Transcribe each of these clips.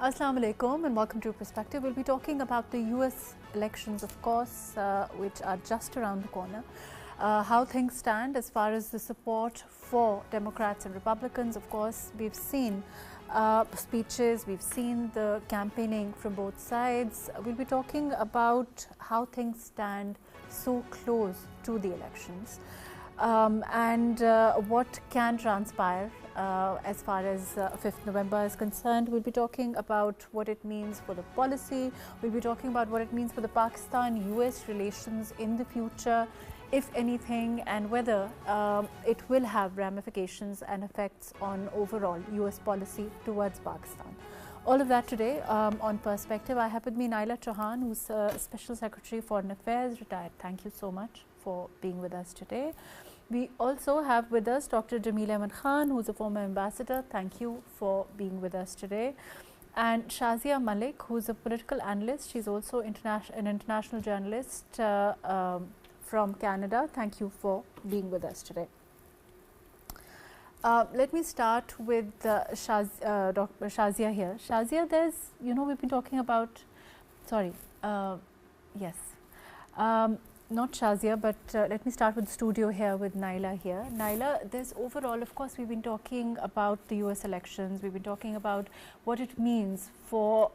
Assalamu alaikum and welcome to Perspective. We'll be talking about the US elections, of course, which are just around the corner. How things stand as far as the support for Democrats and Republicans. Of course, we've seen speeches, we've seen the campaigning from both sides. We'll be talking about how things stand so close to the elections and what can transpire as far as 5th November is concerned. We'll be talking about what it means for the policy. We'll be talking about what it means for the Pakistan-US relations in the future, if anything, and whether it will have ramifications and effects on overall US policy towards Pakistan. All of that today on Perspective. I have with me Naela Chohan, who's Special Secretary Foreign Affairs, retired. Thank you so much for being with us today. We also have with us Dr. Naela Chohan, who's a former ambassador. Thank you for being with us today. And Shazia Malik, who's a political analyst. She's also an international journalist from Canada. Thank you for being with us today. Let me start with Dr. Shazia here. Shazia, we've been talking about, not Shazia, but let me start with the studio here with Naela here. Naela, there's overall, of course, we've been talking about the US elections, we've been talking about what it means for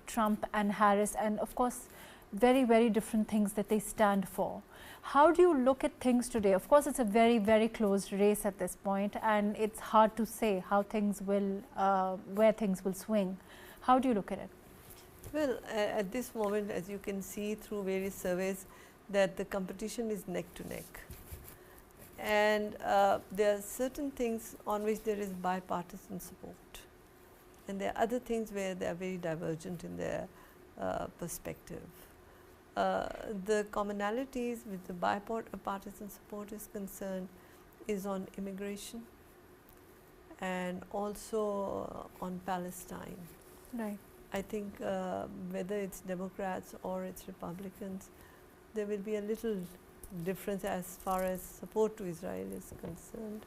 Trump and Harris, and of course, very, very different things that they stand for. How do you look at things today? Of course, it's a very, very close race at this point, and it's hard to say how things will, where things will swing. How do you look at it? Well, at this moment, as you can see through various surveys, that the competition is neck to neck, and there are certain things on which there is bipartisan support, and there are other things where they are very divergent in their perspective. The commonalities with the bipartisan support is concerned is on immigration and also on Palestine. Right. I think whether it's Democrats or it's Republicans, there will be a little difference as far as support to Israel is concerned.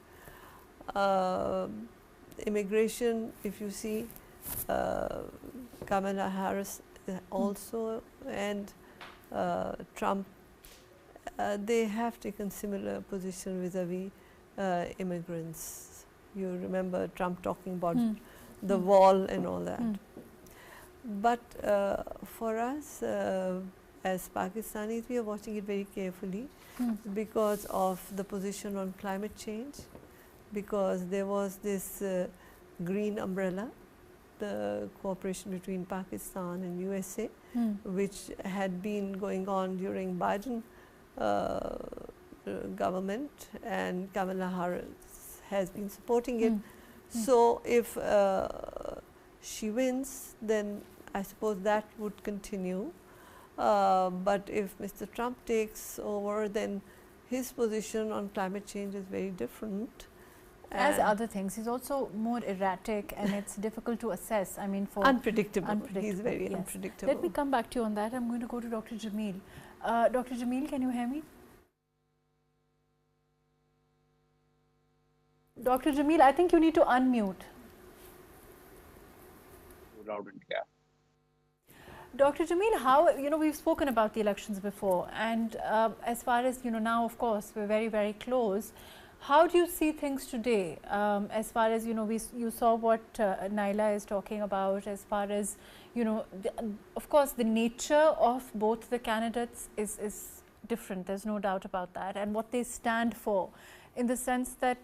Immigration, if you see, Kamala Harris also and Trump, they have taken similar position vis-a-vis immigrants. You remember Trump talking about the wall and all that. But for us, as Pakistanis, we are watching it very carefully because of the position on climate change, because there was this green umbrella, the cooperation between Pakistan and USA, which had been going on during Biden government, and Kamala Harris has been supporting it. So if she wins, then I suppose that would continue. But if Mr. Trump takes over, then his position on climate change is very different. As other things, he's also more erratic, and it's difficult to assess. I mean, for unpredictable. He's very unpredictable. Let me come back to you on that. I'm going to go to Dr. Jamil. Dr. Jamil, can you hear me? Dr. Jamil, I think you need to unmute. Loud and clear. Dr. Jamil, how, we've spoken about the elections before, and as far as, now, of course, we're very, very close. How do you see things today, as far as, you saw what Naela is talking about, as far as, of course, the nature of both the candidates is different, there's no doubt about that, and what they stand for, in the sense that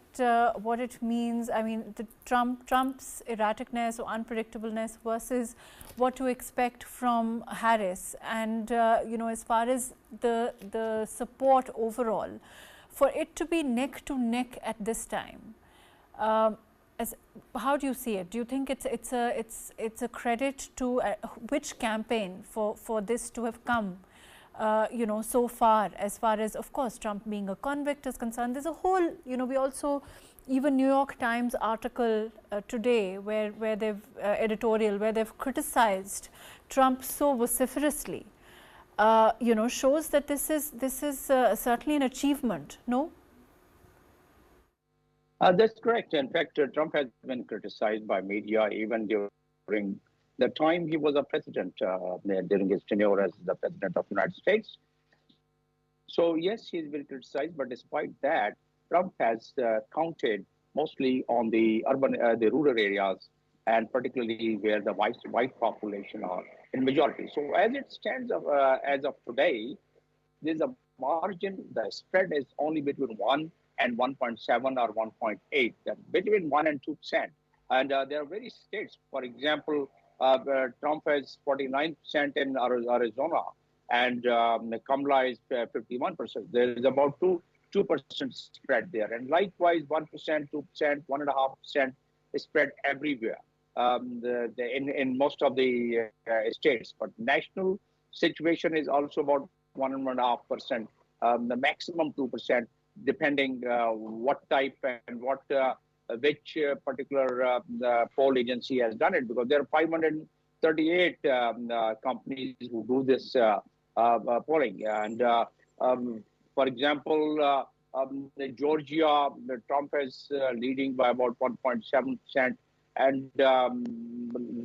what it means, I mean, the Trump's erraticness or unpredictableness versus what to expect from Harris, and, as far as the support overall, for it to be neck to neck at this time, how do you see it? Do you think it's a credit to which campaign for this to have come, so far as of course Trump being a convict is concerned? There's a whole, we also, even New York Times article today where they've editorial where they've criticized Trump so vociferously. Shows that this is certainly an achievement, no? That's correct. In fact, Trump has been criticized by media even during the time he was a president during his tenure as the president of the United States. So yes, he's been criticized, but despite that, Trump has counted mostly on the the rural areas, and particularly where the white population are in majority. So as it stands as of today, there's a margin. The spread is only between 1.7 or 1.8, between 1 and 2%. And there are various states. For example, Trump has 49% in Arizona, and Kamala is 51%. There is about 2% spread there, and likewise 1%, 2%, 1.5% spread everywhere in most of the states. But national situation is also about 1.5%, the maximum 2%, depending what type and which particular poll agency has done it, because there are 538 companies who do this polling. And for example, Georgia, Trump is leading by about 1.7%, and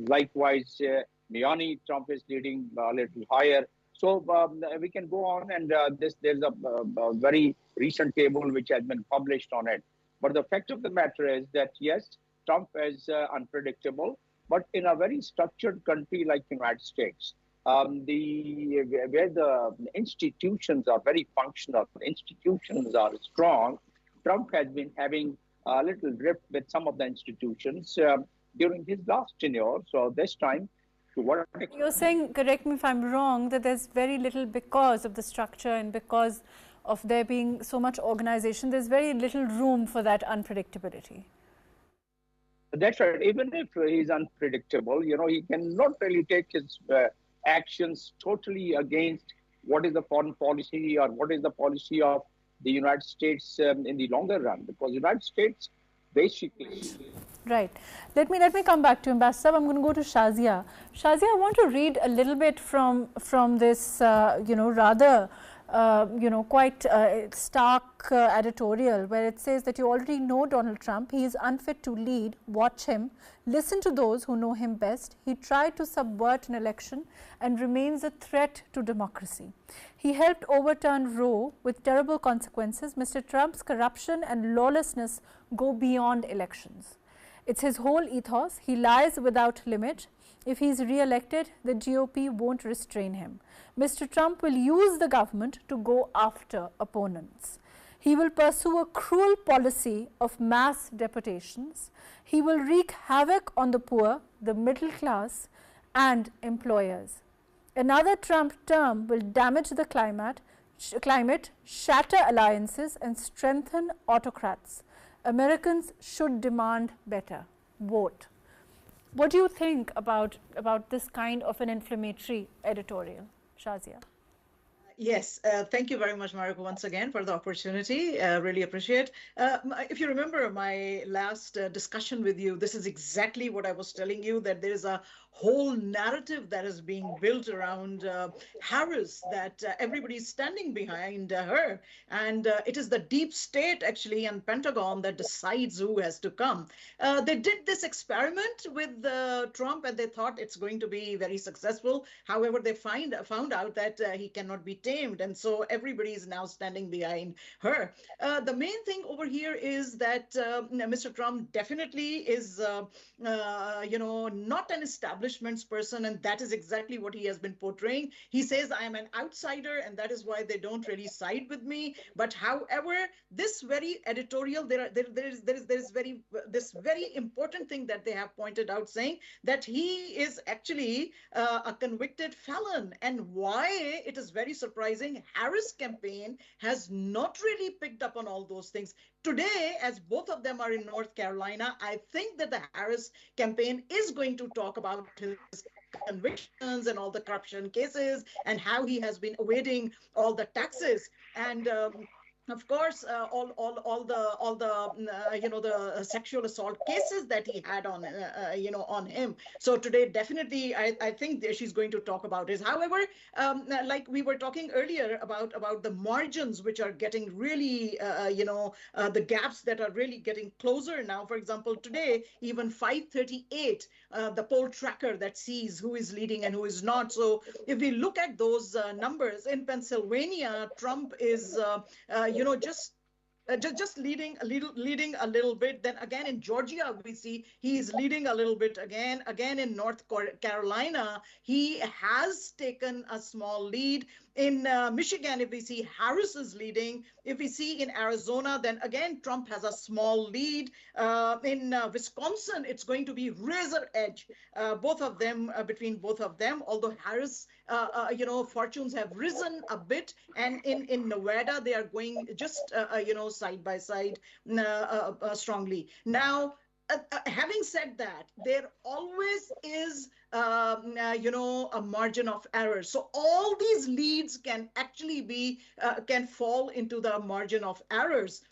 likewise, Miami, Trump is leading a little higher. So we can go on, and there's a very recent table which has been published on it. But the fact of the matter is that yes, Trump is unpredictable, but in a very structured country like the United States, where the institutions are very functional, institutions are strong, Trump has been having a little drift with some of the institutions during his last tenure. So this time, to what extent? You're saying, correct me if I'm wrong, that there's very little, because of the structure and because of there being so much organization, there's very little room for that unpredictability. That's right. Even if he's unpredictable, he cannot really take his actions totally against what is the foreign policy or what is the policy of the United States in the longer run, because the United States basically. Right. Let me come back to Ambassador. I'm going to go to Shazia. Shazia, I want to read a little bit from this, rather, quite stark editorial, where it says that you already know Donald Trump. He is unfit to lead. Watch him. Listen to those who know him best. He tried to subvert an election and remains a threat to democracy. He helped overturn Roe with terrible consequences. Mr. Trump's corruption and lawlessness go beyond elections. It's his whole ethos. He lies without limit. If he is re-elected, the GOP won't restrain him. Mr. Trump will use the government to go after opponents. He will pursue a cruel policy of mass deportations. He will wreak havoc on the poor, the middle class, and employers. Another Trump term will damage the climate, shatter alliances, and strengthen autocrats. Americans should demand better. Vote. What do you think about this kind of an inflammatory editorial, Shazia? Yes, thank you very much, Mahrukh, once again for the opportunity. Really appreciate. If you remember my last discussion with you, this is exactly what I was telling you, that there is a whole narrative that is being built around Harris, that everybody is standing behind her. And it is the deep state, actually, and Pentagon that decides who has to come. They did this experiment with Trump, and they thought it's going to be very successful. However, they found out that he cannot be tamed. And so everybody is now standing behind her. The main thing over here is that Mr. Trump definitely is, not an establishment person, and that is exactly what he has been portraying. He says, I am an outsider, and that is why they don't really side with me. But however, this very editorial, there is this very important thing that they have pointed out, saying that he is actually a convicted felon. And why it is very surprising, Harris campaign has not really picked up on all those things. Today, as both of them are in North Carolina, I think that the Harris campaign is going to talk about his convictions and all the corruption cases and how he has been evading all the taxes. And Of course, all the the sexual assault cases that he had on on him. So today, definitely, I think that she's going to talk about it. However, like we were talking earlier about the margins, which are getting really the gaps that are really getting closer now. For example, today, even 538, the poll tracker that sees who is leading and who is not. So if we look at those numbers in Pennsylvania, Trump is just leading a little bit. Then again in Georgia, we see he's leading a little bit again. Again in North Carolina, he has taken a small lead. In Michigan, if we see Harris is leading, if we see in Arizona, then again Trump has a small lead. In Wisconsin, it's going to be razor edge, both of them between both of them. Although Harris, fortunes have risen a bit, and in Nevada they are going just side by side strongly. Now, having said that, there always is a margin of error. So all these leads can actually be can fall into the margin of errors.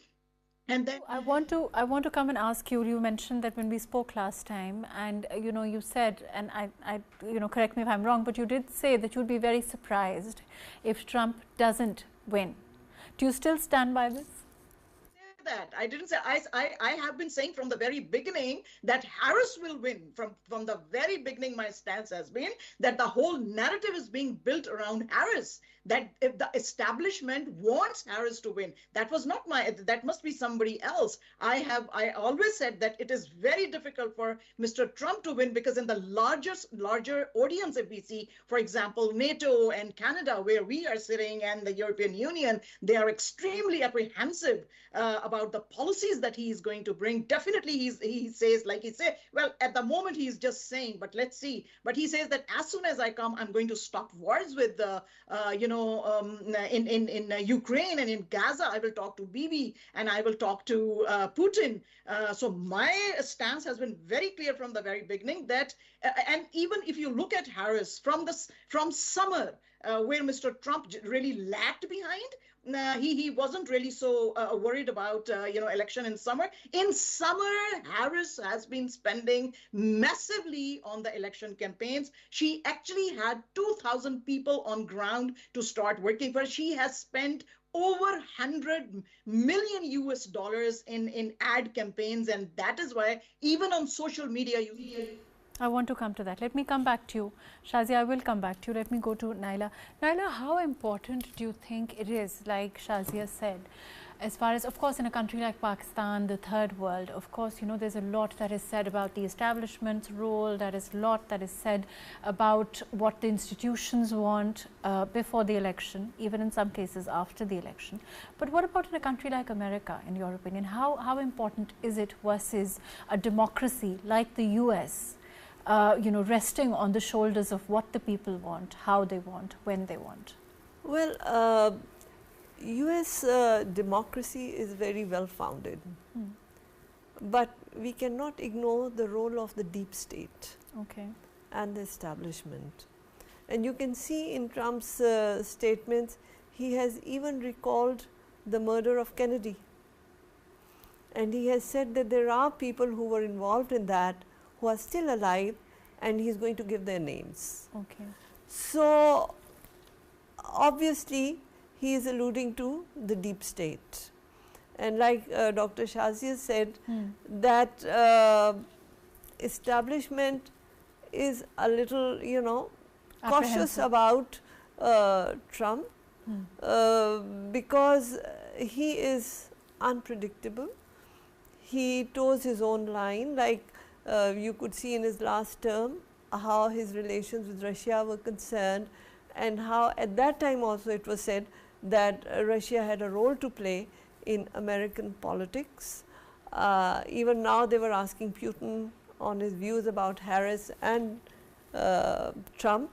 And then I want to come and ask you. You mentioned that when we spoke last time, and you said, and I correct me if I'm wrong, but you did say that you'd be very surprised if Trump doesn't win. Do you still stand by this? That I didn't say. I have been saying from the very beginning that Harris will win. From the very beginning, my stance has been that the whole narrative is being built around Harris. That if the establishment wants Harris to win, that was not my. That must be somebody else. I always said that it is very difficult for Mr. Trump to win, because in the larger audience, if we see, for example, NATO and Canada, where we are sitting, and the European Union, they are extremely apprehensive about the policies that he is going to bring. Definitely, he says, like he said, well, at the moment he's just saying, but let's see. But he says that as soon as I come, I'm going to stop wars with in Ukraine and in Gaza. I will talk to Bibi and I will talk to Putin. So my stance has been very clear from the very beginning that, and even if you look at Harris from summer, where Mr. Trump really lagged behind, he wasn't really so worried about election in summer. In summer, Harris has been spending massively on the election campaigns. She actually had 2,000 people on ground to start working for. She has spent over 100 million US dollars in ad campaigns, and that is why even on social media you see. I want to come to that. Let me come back to you. Shazia, I will come back to you. Let me go to Naela. Naela, how important do you think it is, like Shazia said, as far as, of course, in a country like Pakistan, the third world, of course, there's a lot that is said about the establishment's role, there is a lot that is said about what the institutions want before the election, even in some cases after the election. But what about in a country like America, in your opinion? How important is it versus a democracy like the US? Resting on the shoulders of what the people want, how they want, when they want? Well, US democracy is very well founded, but we cannot ignore the role of the deep state and the establishment. And you can see in Trump's statements, he has even recalled the murder of Kennedy. And he has said that there are people who were involved in that who are still alive, and he is going to give their names. So, obviously, he is alluding to the deep state. And like Dr. Shazia said, that establishment is a little, cautious about Trump because he is unpredictable. He toes his own line, like you could see in his last term how his relations with Russia were concerned, and how at that time also it was said that Russia had a role to play in American politics. Even now they were asking Putin on his views about Harris and Trump,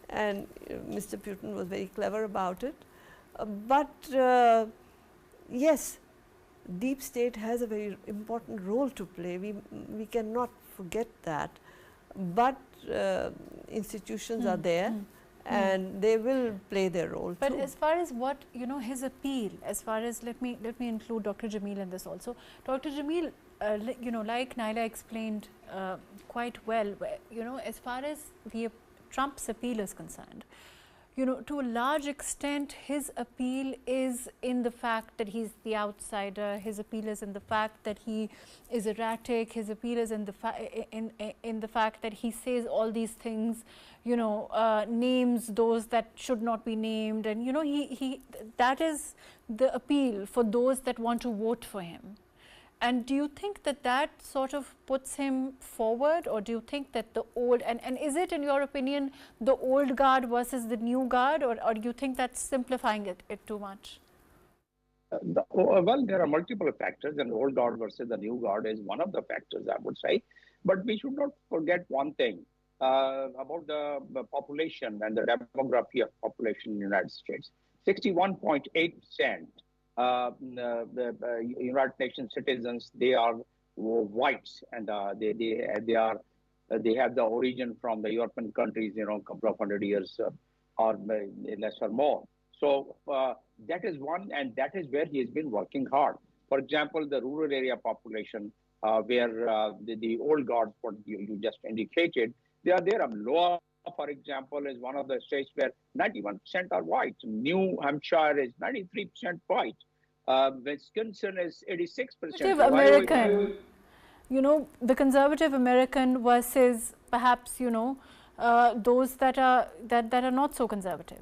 and Mr. Putin was very clever about it. But yes, deep state has a very important role to play. We cannot forget that. But institutions are there, and they will play their role but too. as far as what, his appeal, as far as, let me include Dr. Jameel in this also. Dr. Jameel, like Naela explained quite well, as far as the Trump's appeal is concerned, to a large extent, his appeal is in the fact that he's the outsider. His appeal is in the fact that he is erratic. His appeal is in the fact that he says all these things, names those that should not be named, and that is the appeal for those that want to vote for him. And do you think that that sort of puts him forward, or do you think that the old, and is it, in your opinion, the old guard versus the new guard, or do you think that's simplifying it too much? Well, there are multiple factors, and old guard versus the new guard is one of the factors, I would say. But we should not forget one thing about the population and the demography of population in the United States. 61.8%. The United Nations citizens, they are whites, and they have the origin from the European countries, a couple of hundred years or less or more. So that is one, and that is where he has been working hard. For example, the rural area population, where the old guard, what you just indicated, they are there. Iowa, for example, is one of the states where 91% are white. New Hampshire is 93% white. Wisconsin is 86%. Conservative American, the conservative American versus perhaps, those that are not so conservative.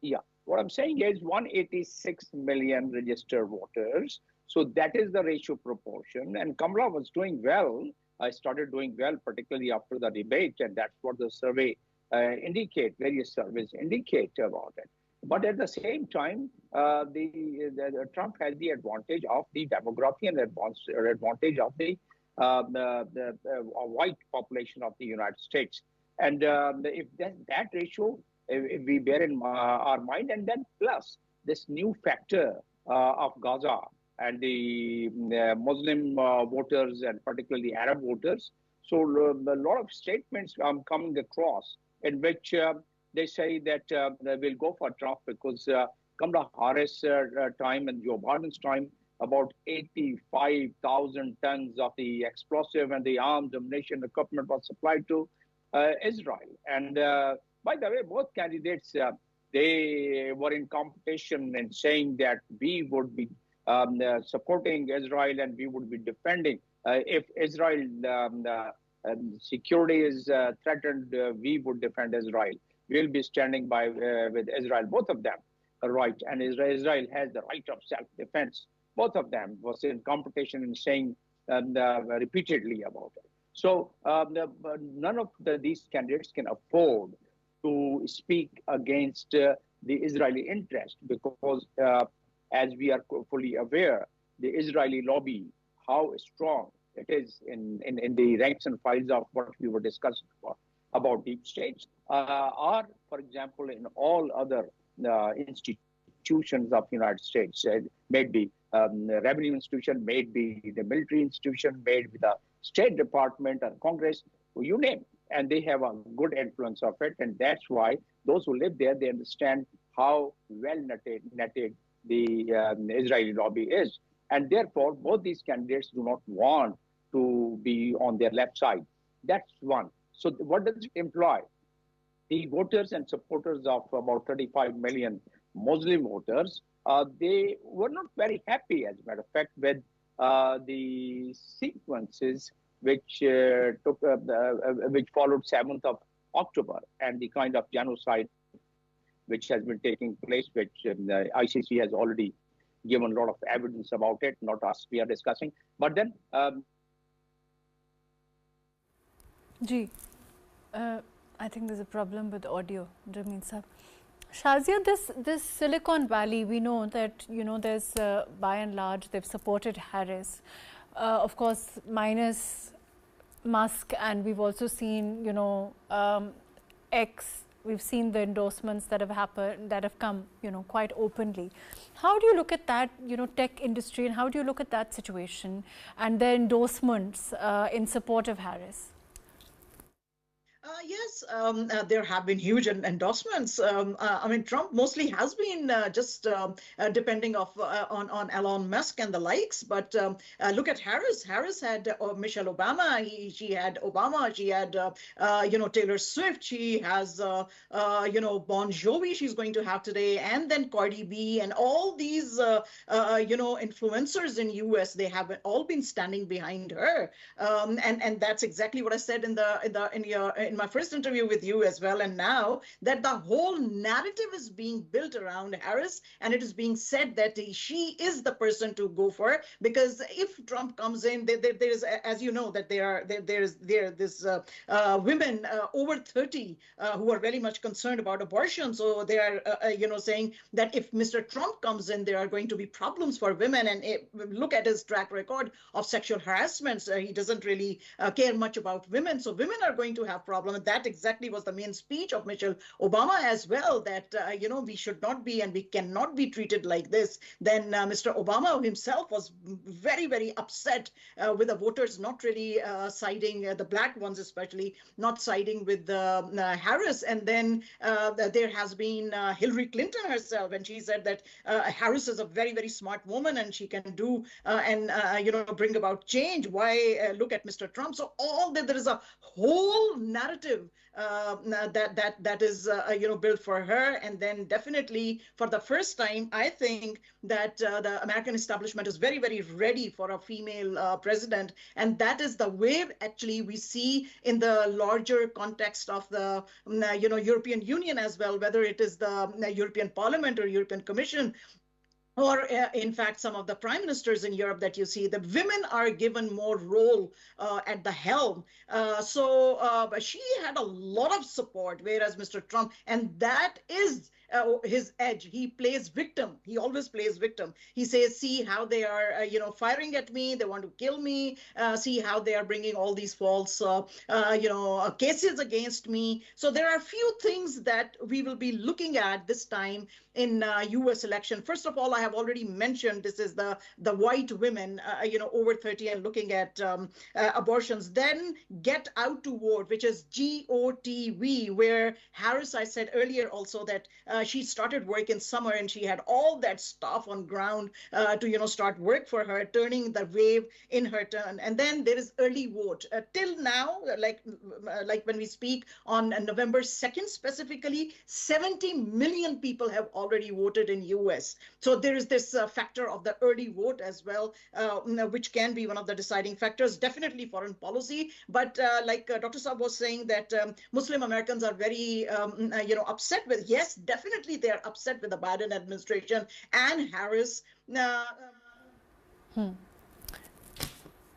Yeah, what I'm saying is 186 million registered voters. So that is the ratio proportion. And Kamala was doing well. I started doing well, particularly after the debate, and that's what the survey various surveys indicate about it. But at the same time, Trump has the advantage of the demography and advantage of the white population of the United States. And if that ratio, if we bear in our mind, and then plus this new factor of Gaza and the Muslim voters, and particularly Arab voters. So a lot of statements coming across in which they say that they will go for Trump because Kamala Harris' time and Joe Biden's time, about 85,000 tons of the explosive and the arms ammunition equipment was supplied to Israel. And by the way, both candidates, they were in competition and saying that we would be supporting Israel and we would be defending. If Israel security is threatened, we would defend Israel. We'll be standing by with Israel, both of them, right? And Israel has the right of self-defense. Both of them was in competition and saying repeatedly about it. So none of these candidates can afford to speak against the Israeli interest, because as we are fully aware, the Israeli lobby, how strong it is in the ranks and files of what we were discussing about deep states, or, for example, in all other institutions of the United States, maybe revenue institution, maybe the military institution, maybe the State Department or Congress, you name it. And they have a good influence of it. And that's why those who live there, they understand how well netted the Israeli lobby is. And therefore, both these candidates do not want to be on their left side. That's one. So what does it imply? The voters and supporters of about 35 million Muslim voters, they were not very happy, as a matter of fact, with the sequences which which followed 7th of October and the kind of genocide which has been taking place, which the ICC has already given a lot of evidence about it, not us, we are discussing. But then... I think there's a problem with audio, Jameel sir. Shazia, this Silicon Valley, we know that, there's by and large, they've supported Harris. Of course, minus Musk, and we've also seen, X, we've seen the endorsements that have happened, that have come, quite openly. How do you look at that, tech industry, and how do you look at that situation and the endorsements in support of Harris? Yes, there have been huge endorsements. I mean, Trump mostly has been just depending on Elon Musk and the likes. But look at Harris. Harris had Michelle Obama. She had Obama. She had Taylor Swift. She has Bon Jovi. She's going to have today, and then Cardi B, and all these influencers in U.S. They have all been standing behind her, and that's exactly what I said in my first interview with you as well, and now that the whole narrative is being built around Harris, and it is being said that she is the person to go for, because if Trump comes in, there is, as you know, that there's this women over 30 who are very much concerned about abortion. So they are saying that if Mr. Trump comes in, there are going to be problems for women. And look at his track record of sexual harassments. He doesn't really care much about women. So women are going to have problems. And that exactly was the main speech of Michelle Obama as well, that, we should not be and we cannot be treated like this. Then Mr. Obama himself was very, very upset with the voters not really siding, the black ones especially, not siding with Harris. And then there has been Hillary Clinton herself, and she said that Harris is a very, very smart woman and she can do bring about change. Why look at Mr. Trump? So all that, there is a whole narrative that is built for her. And then definitely for the first time, I think that the American establishment is very, very ready for a female president, and that is the wave actually we see in the larger context of the European Union as well, whether it is the European Parliament or European Commission, or in fact, some of the prime ministers in Europe that you see, the women are given more role at the helm. So she had a lot of support, whereas Mr. Trump, and that is his edge. He plays victim. He always plays victim. He says, see how they are, firing at me. They want to kill me. See how they are bringing all these false, cases against me. So there are a few things that we will be looking at this time in U.S. election. First of all, I have already mentioned this is the white women, over 30 and looking at abortions. Then Get Out to Vote, which is GOTV, where Harris, I said earlier also that she started work in summer and she had all that stuff on ground to start work for her, turning the wave in her turn. And then there is early vote. Till now, like when we speak on November 2nd specifically, 70 million people have already voted in US. So there is this factor of the early vote as well, which can be one of the deciding factors. Definitely foreign policy, but like Dr. Saab was saying that Muslim Americans are very upset with, yes, definitely they are upset with the Biden administration and Harris.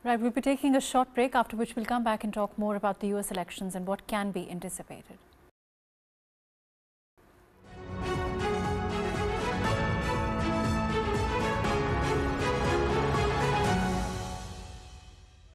Right, we'll be taking a short break, after which we'll come back and talk more about the US elections and what can be anticipated.